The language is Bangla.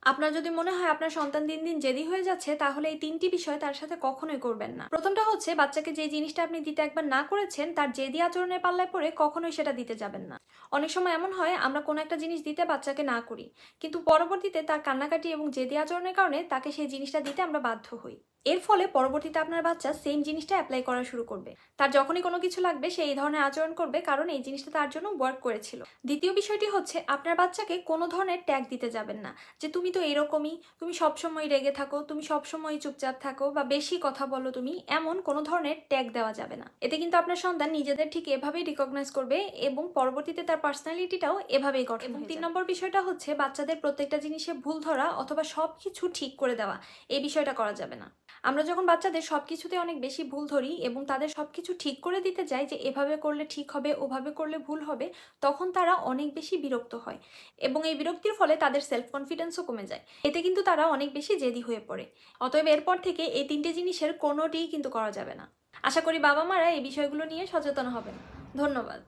আপনার যদি মনে হয় আপনার সন্তান দিন দিন জেদি হয়ে যাচ্ছে, তাহলে এই ৩টি বিষয় তার সাথে কখনোই করবেন না। প্রথমটা হচ্ছে, বাচ্চাকে যে জিনিসটা আপনি দিতে একবার না করেছেন, তার জেদি আচরণের পাল্লায় পড়ে কখনোই সেটা দিতে যাবেন না। অনেক সময় এমন হয় আমরা কোনো একটা জিনিস দিতে বাচ্চাকে না করি, কিন্তু পরবর্তীতে তার কান্নাকাটি এবং জেদি আচরণের কারণে তাকে সেই জিনিসটা দিতে আমরা বাধ্য হই। এর ফলে পরবর্তীতে আপনার বাচ্চা সেম জিনিসটা অ্যাপ্লাই করা শুরু করবে। তার যখনই কোনো কিছু লাগবে সে এই ধরনের আচরণ করবে, কারণ এই জিনিসটা তার জন্য ওয়ার্ক করেছিল। দ্বিতীয় বিষয়টি হচ্ছে, আপনার বাচ্চাকে কোনো ধরনের ট্যাগ দিতে যাবেন না, যে তুমি তো এরকমই, তুমি সবসময় রেগে থাকো, তুমি সবসময় চুপচাপ থাকো, বা বেশি কথা বলো তুমি, এমন কোনো ধরনের ট্যাগ দেওয়া যাবে না। এতে কিন্তু আপনার সন্তান নিজেদের ঠিক এভাবেই রিকগনাইজ করবে এবং পরবর্তীতে তার পার্সোনালিটিটাও এভাবেই গঠন। এবং ৩ নম্বর বিষয়টা হচ্ছে, বাচ্চাদের প্রত্যেকটা জিনিসে ভুল ধরা অথবা সবকিছু ঠিক করে দেওয়া, এই বিষয়টা করা যাবে না। আমরা যখন বাচ্চাদের সবকিছুতে অনেক বেশি ভুল ধরি এবং তাদের সবকিছু ঠিক করে দিতে যাই, যে এভাবে করলে ঠিক হবে, ওভাবে করলে ভুল হবে, তখন তারা অনেক বেশি বিরক্ত হয় এবং এই বিরক্তির ফলে তাদের সেলফ কনফিডেন্সও কমে যায়। এতে কিন্তু তারা অনেক বেশি জেদি হয়ে পড়ে। অতএব এরপর থেকে এই ৩টে জিনিসের কোনোটিই কিন্তু করা যাবে না। আশা করি বাবা মারা এই বিষয়গুলো নিয়ে সচেতন হবেন। ধন্যবাদ।